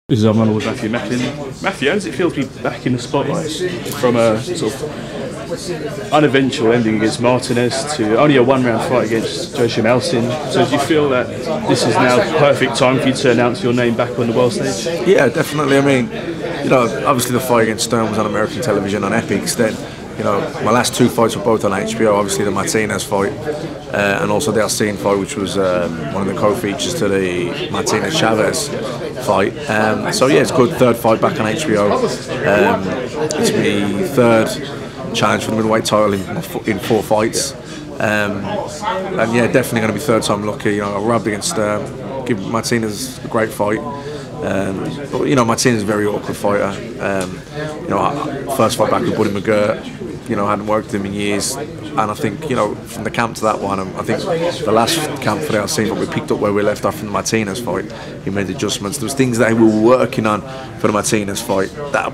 This is I'm on with Matthew Macklin. Matthew, how does it feel to be back in the spotlight from a sort of uneventful ending against Martinez to only a one-round fight against Joshua Malsin? So do you feel that this is now the perfect time for you to announce your name back on the world stage? Yeah, definitely. I mean, you know, obviously the fight against Stern was on American television on Epics. Then, you know, my last two fights were both on HBO. Obviously the Martinez fight and also the Alcine fight, which was one of the co-features to the Martinez-Chavez fight. So yeah, it's a good third fight back on HBO. It's my third challenge for the middleweight title in 4 fights. And yeah, definitely going to be third time lucky. You know, I rubbed against give Martinez a great fight. But you know, Martinez is a very awkward fighter. You know, first fight back with Buddy McGirt. You know, I hadn't worked with him in years, and I think, you know, from the camp to that one, I think the last camp for the Alcine, we picked up where we left off from the Martinez fight. He made adjustments. There was things that we were working on for the Martinez fight that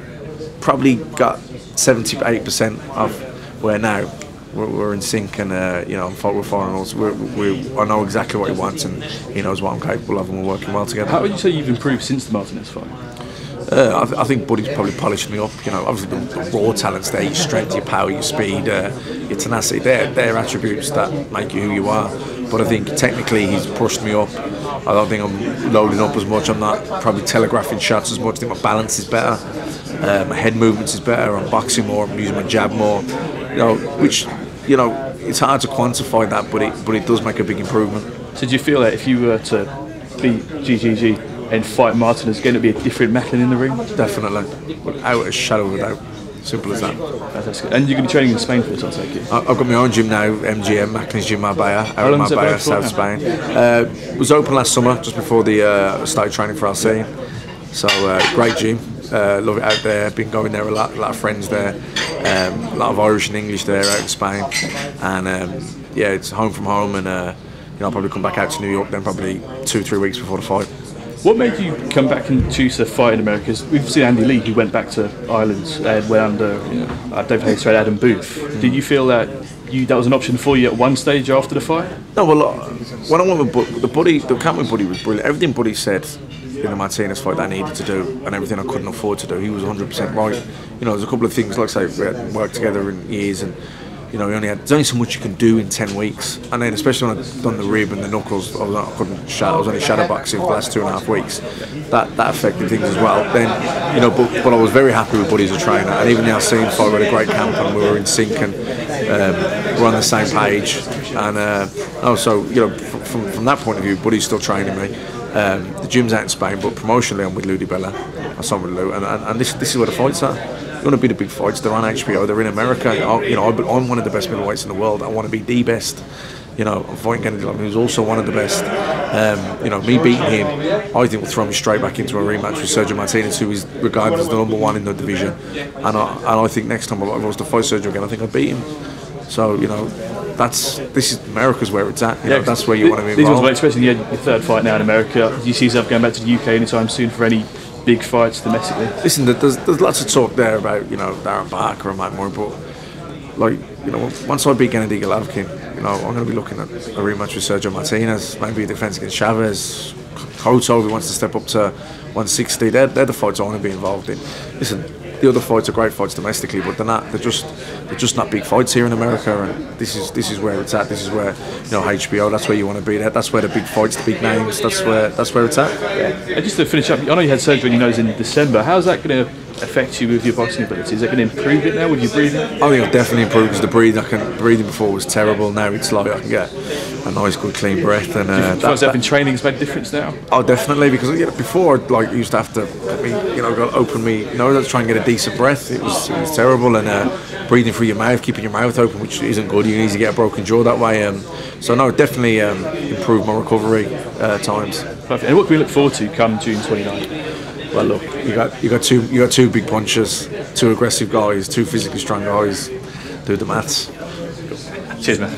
probably got 78% of where now we're in sync, and you know, we're firing all. I know exactly what he wants, and he knows what I'm capable of, and we're working well together. How would you say you've improved since the Martinez fight? I think Buddy's probably polished me up. You know, obviously the raw talents there, your strength, your power, your speed, your tenacity, they're attributes that make you who you are. But I think technically he's pushed me up. I don't think I'm loading up as much. I'm not probably telegraphing shots as much. I think my balance is better. My head movements is better. I'm boxing more. I'm using my jab more. You know, which, you know, it's hard to quantify that, but it does make a big improvement. So do you feel that if you were to beat GGG and fight Martinez, going to be a different Macklin in the ring? Definitely, without a shadow of a doubt. Simple as that. Fantastic. And you're going to be training in Spain for this, I take it? I've got my own gym now, MGM, Macklin's Gym Marbella, out of Marbella, South Spain. It was open last summer, just before I started training for Alcine. So great gym, love it out there. Been going there a lot of friends there, a lot of Irish and English there out in Spain, and yeah, it's home from home, and you know, I'll probably come back out to New York then probably 2-3 weeks before the fight. What made you come back and choose to fight in America? Because we've seen Andy Lee, who went back to Ireland and went under David Hayes to Adam Booth. Did you feel that that was an option for you at one stage after the fight? No, well, when I went with the camp with Buddy was brilliant. Everything Buddy said in the Martinez fight that I needed to do, and everything I couldn't afford to do, he was 100% right. You know, there's a couple of things, like I say, we hadn't worked together in years, and you know, there's only so much you can do in 10 weeks. And then, especially when I'd done the rib and the knuckles, I was only shadow boxing for the last 2.5 weeks. That affected things as well. Then, you know, but I was very happy with Buddy as a trainer. And even the Alcine fight, we had a great camp, and we were in sync, and we're on the same page. And so, you know, from that point of view, Buddy's still training me. The gym's out in Spain, but promotionally I'm with Lou Di Bella. I signed with Lou, and this is where the fights are. You want to be the big fights. They're on HBO. They're in America. You know, I'm one of the best middleweights in the world. I want to be the best. You know, I'm fighting Gennady Golovkin, who's also one of the best. You know, me beating him, I think will throw me straight back into a rematch with Sergio Martinez, who is regarded as the #1 in the division. And I think next time I was to fight Sergio again, I think I'd beat him. So, you know, this is America's where it's at. You know, that's where you want to be involved. These ones, especially your third fight now in America. Do you see yourself going back to the UK anytime soon for any big fights domestically? Listen, there's lots of talk there about, you know, Darren Barker and Mike Moore, but like, you know, once I beat Gennady Golovkin, you know, I'm going to be looking at a rematch with Sergio Martinez, maybe a defence against Chavez, Cotto, who wants to step up to 160. They're the fights I want to be involved in. Listen, the other fights are great fights domestically, but they're not. They're just not big fights here in America, and this is where it's at. This is where, you know, HBO. That's where you want to be. That's where the big fights, the big names. That's where it's at. Yeah. And just to finish up, I know you had surgery on your nose in December. How's that going to affect you with your boxing ability? Is that going to improve it now with your breathing? I think it'll definitely improve, because the breathing before was terrible. Now it's like I can get a nice, good, clean breath. And that in training has made a difference now? Oh, definitely, because, you know, before, like, you used to have to, you know, open me, you know, try and get a decent breath. It was terrible, and breathing through your mouth, keeping your mouth open, which isn't good. You can easily get a broken jaw that way. So no, definitely improved my recovery times. Perfect. And what can we look forward to come June 29th? Well, look, you got two big punchers, 2 aggressive guys, 2 physically strong guys. Do the maths. Cheers, man.